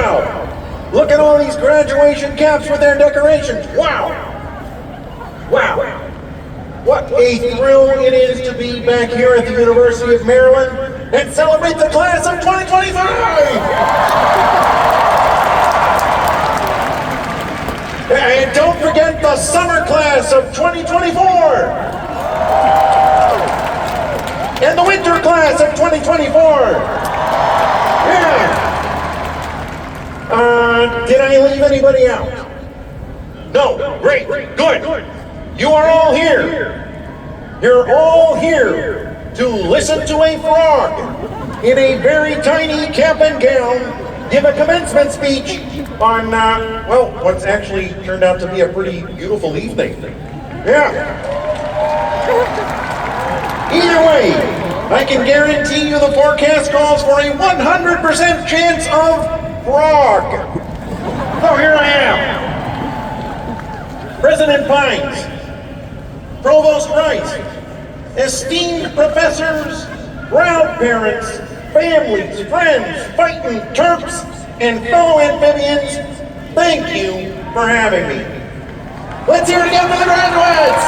Wow! Look at all these graduation caps with their decorations. Wow! Wow! What a thrill it is to be back here at the University of Maryland and celebrate the class of 2025! And don't forget the summer class of 2024! And the winter class of 2024! Yeah! Did I leave anybody out? No, great, good. You are all here. You're all here to listen to a frog in a very tiny cap and gown give a commencement speech on, well, what's actually turned out to be a pretty beautiful evening. Yeah. Either way, I can guarantee you the forecast calls for a 100% chance of frog. So here I am. President Pines, Provost Rice, esteemed professors, proud parents, families, friends, fighting Terps, and fellow amphibians, thank you for having me. Let's hear it again for the graduates!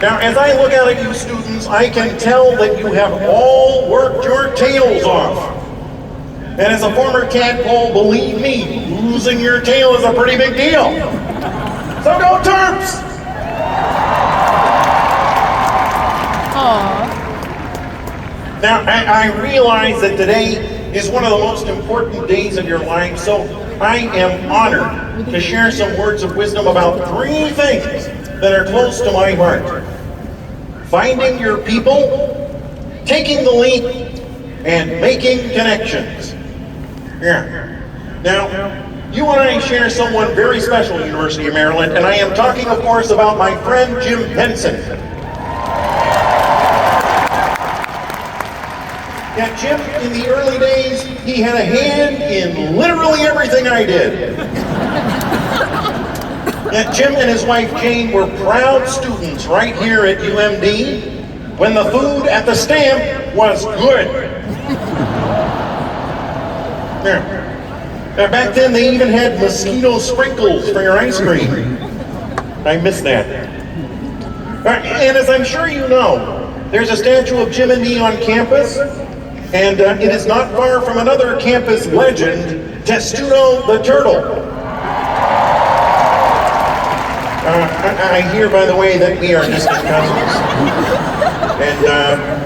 Now, as I look out at you students, I can tell that you have all worked your tails off. And as a former tadpole, believe me, losing your tail is a pretty big deal. So go Terps! Aww. Now, I realize that today is one of the most important days of your life, so I am honored to share some words of wisdom about 3 things that are close to my heart. Finding your people, taking the leap, and making connections. Yeah. Now, you and I share someone very special at the University of Maryland, and I am talking, of course, about my friend Jim Henson. Yeah, Jim, in the early days, he had a hand in literally everything I did. Yeah, Jim and his wife Jane were proud students right here at UMD when the food at the stamp was good. Yeah. Now, back then, they even had mosquito sprinkles for your ice cream. I miss that. And as I'm sure you know, there's a statue of Jim and me on campus, and it is not far from another campus legend, Testudo the Turtle. I hear, by the way, that we are distant cousins. And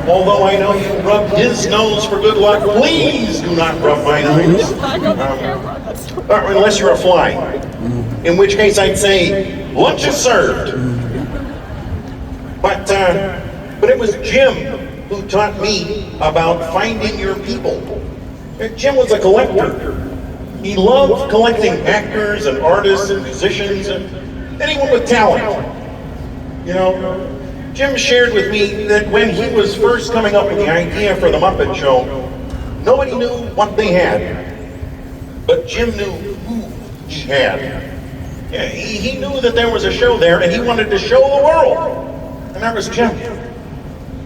although I know you rubbed his nose for good luck, please do not rub my nose. Unless you're a fly. In which case I'd say, lunch is served. But it was Jim who taught me about finding your people. Jim was a collector. He loved collecting actors and artists and musicians and anyone with talent. You know, Jim shared with me that when he was first coming up with the idea for the Muppet Show, nobody knew what they had, but Jim knew who he had. Yeah, he knew that there was a show there and he wanted to show the world, and that was Jim.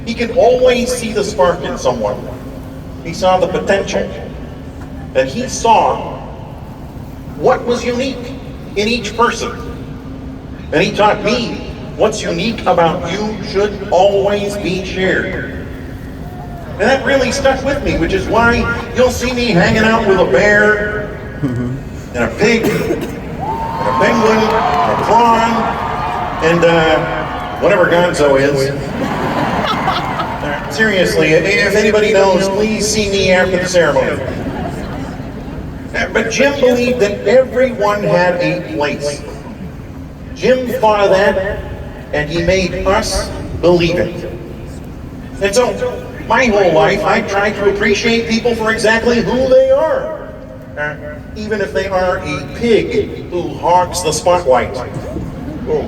He could always see the spark in someone. He saw the potential, and he saw what was unique in each person. And he taught me what's unique about you should always be shared. And that really stuck with me, which is why you'll see me hanging out with a bear, and a pig, and a penguin, and a prawn, and whatever Gonzo is. Seriously, if anybody knows, please see me after the ceremony. But Jim believed that everyone had a place. Jim thought of that, and he made us believe it. And so, my whole life, I tried to appreciate people for exactly who they are. Even if they are a pig who hogs the spotlight. Oh,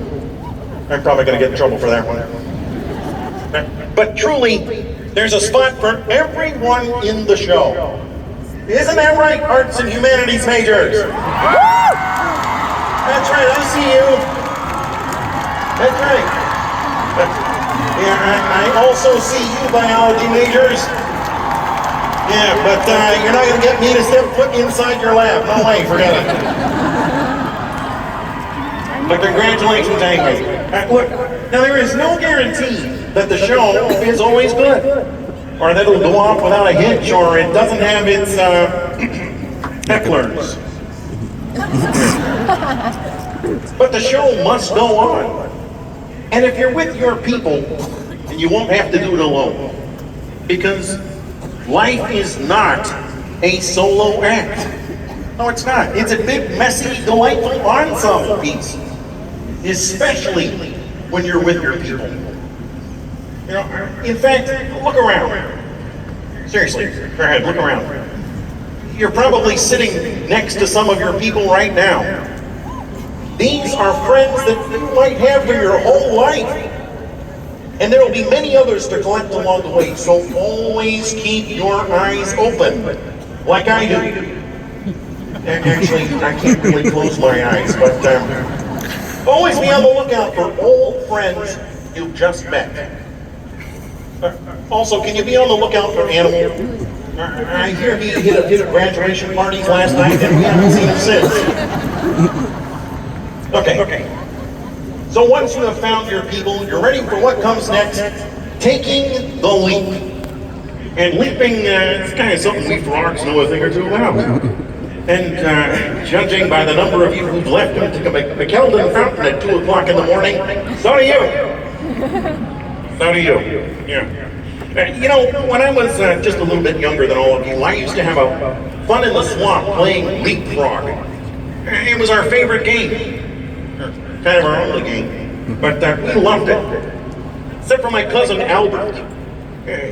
I'm probably going to get in trouble for that one. But truly, there's a spot for everyone in the show. Isn't that right, arts and humanities majors? That's right, I see you. That's right. Yeah, I also see you biology majors. Yeah, but you're not going to get me to step foot inside your lab. No way, forget it. But congratulations anyway. Look, now there is no guarantee that the show is always good, or that it'll go off without a hitch, or it doesn't have its hecklers. But the show must go on. And if you're with your people, then you won't have to do it alone. Because life is not a solo act. No, it's not. It's a big, messy, delightful ensemble piece. Especially when you're with your people. You know, in fact, look around. Seriously, go ahead, look around. You're probably sitting next to some of your people right now. These are friends that you might have for your whole life. And there will be many others to collect along the way, so always keep your eyes open, like I do. Actually, I can't really close my eyes, but always be on the lookout for old friends you've just met. Also, can you be on the lookout for animals? I hear he hit a graduation parties last night, and we haven't seen him since. Okay. So once you have found your people, you're ready for what comes next, taking the leap. And leaping is kind of something we frogs know a thing or two about. And judging by the number of you who've left McKeldin Fountain at 2 o'clock in the morning, so do you. So do you, yeah. You know, when I was just a little bit younger than all of you, I used to have a fun in the swamp playing leapfrog. It was our favorite game. Kind of our only game, but we loved it. Except for my cousin Albert.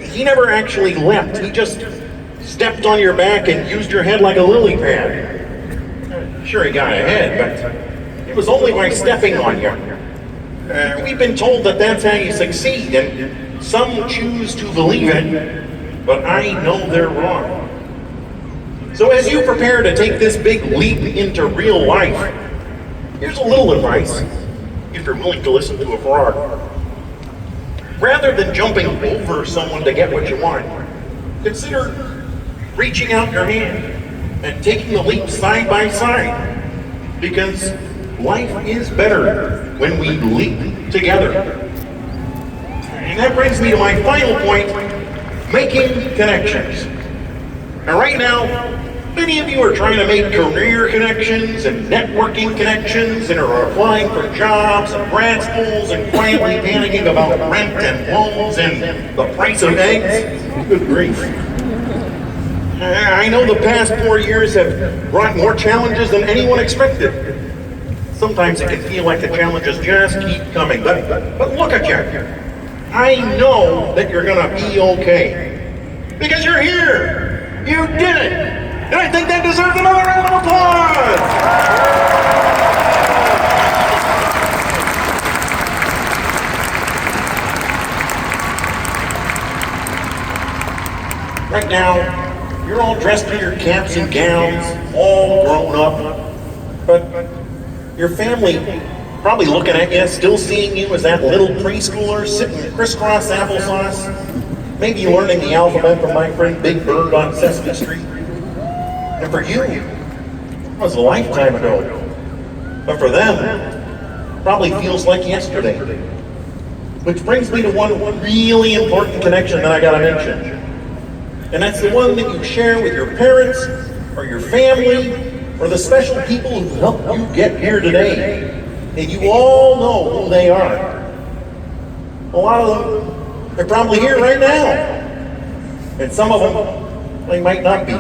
He never actually leapt. He just stepped on your back and used your head like a lily pad. Sure, he got ahead, but it was only by stepping on you. We've been told that that's how you succeed, and some choose to believe it, but I know they're wrong. So as you prepare to take this big leap into real life, here's a little advice, if you're willing to listen to a frog. Rather than jumping over someone to get what you want, consider reaching out your hand and taking the leap side by side. Because life is better when we leap together. And that brings me to my final point, making connections. Now right now, many of you are trying to make career connections and networking connections and are applying for jobs and grad schools and quietly panicking about rent and loans and the price of eggs. Good grief. I know the past 4 years have brought more challenges than anyone expected. Sometimes it can feel like the challenges just keep coming, but look at you. I know that you're gonna be okay. Because you're here. You did it. And I think that deserves another round of applause! Right now, you're all dressed in your caps and gowns, all grown up, but your family probably looking at you, still seeing you as that little preschooler sitting crisscross applesauce, maybe learning the alphabet from my friend Big Bird on Sesame Street. And for you, it was a lifetime ago. But for them, probably feels like yesterday. Which brings me to one really important connection that I gotta mention. And that's the one that you share with your parents, or your family, or the special people who helped you get here today. And you all know who they are. A lot of them, they're probably here right now. And some of them, they might not be.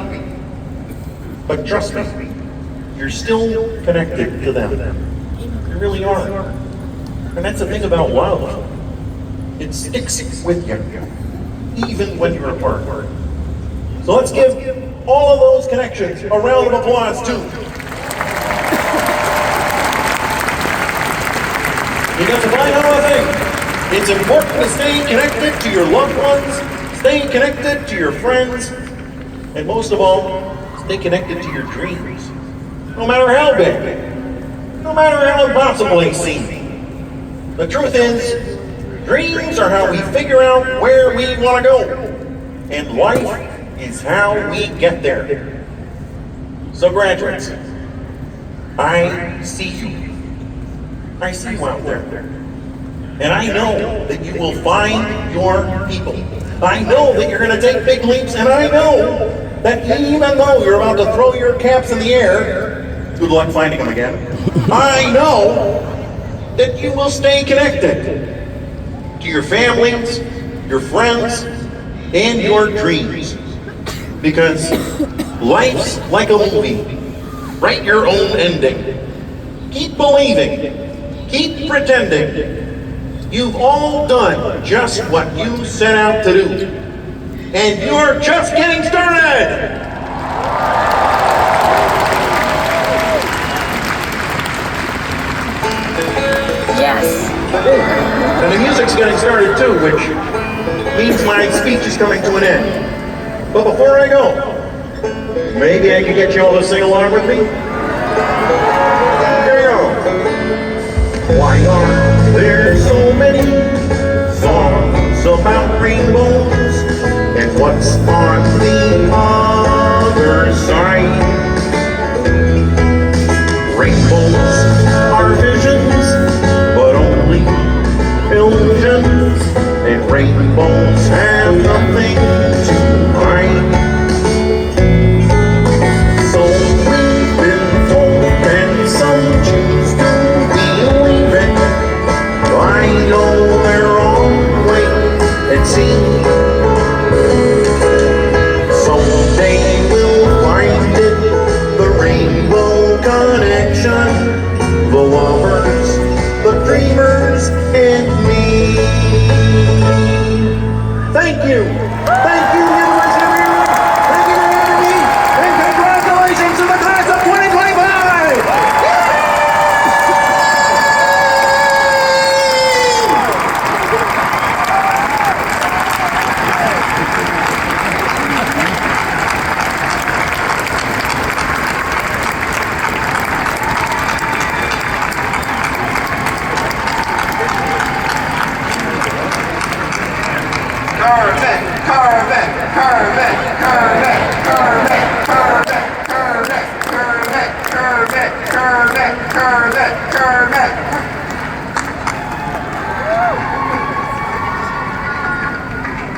But trust me, you're still connected to them. You really are. And that's the thing about love. It sticks with you, even when you're apart. So let's give all of those connections a round of applause too. Because if I know a thing, it's important to stay connected to your loved ones, stay connected to your friends, and most of all, stay connected to your dreams. No matter how big, no matter how impossible they seem. The truth is, Dreams are how we figure out where we want to go. And life is how we get there. So graduates, I see you. I see you out there. And I know that you will find your people. I know that you're going to take big leaps, and I know that even though you're about to throw your caps in the air, good luck finding them again, I know that you will stay connected to your families, your friends, and your dreams. Because life's like a movie. Write your own ending. Keep believing. Keep pretending. You've all done just what you set out to do. And you're just getting started! Yes. And the music's getting started too, which means my speech is coming to an end. But before I go, maybe I could get you all to sing along with me? Here we go. Why are there so many songs about rainbows? And what's on the other side? Rainbows are visions, but only illusions. And rainbows have nothing to hide. So we've been told, and some choose to believe it. I know they're wrong, wait and see. Someday we'll find it, the rainbow connection, the lovers, the dreamers, and me. Thank you. Thank you, University of Maryland. Thank you for having me. And congratulations to the class of 2025.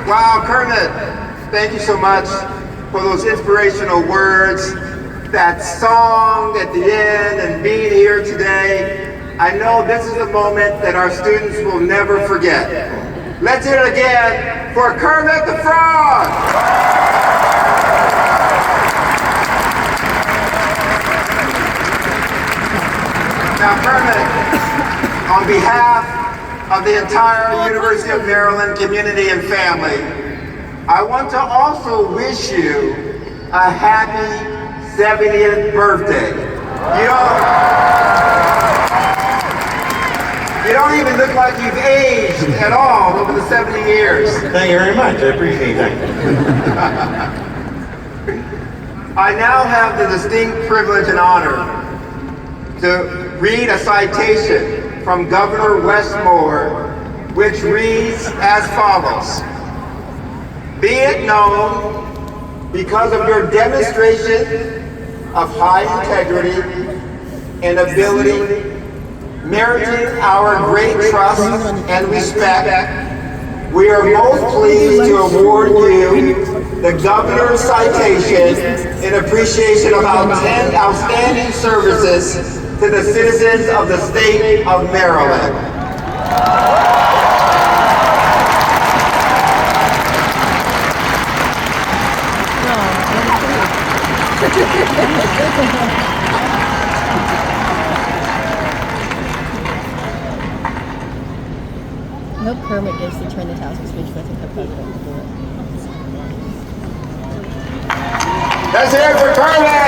Wow, Kermit, thank you so much for those inspirational words, that song at the end, and being here today. I know this is a moment that our students will never forget. Let's hear it again for Kermit the Frog! Now, Kermit, on behalf of the entire University of Maryland community and family, I want to also wish you a happy 70th birthday. You don't even look like you've aged at all over the 70 years. Thank you very much. I appreciate that. I now have the distinct privilege and honor to read a citation from Governor Westmore, which reads as follows. Be it known, because of your demonstration of high integrity and ability, meriting our great trust and respect, we are most pleased to award you the Governor's Citation in appreciation of our 10 outstanding services to the citizens of the state of Maryland. I hope Kermit gives the turn the tassel speech, but I think the president will do it. Let's hear it for Kermit!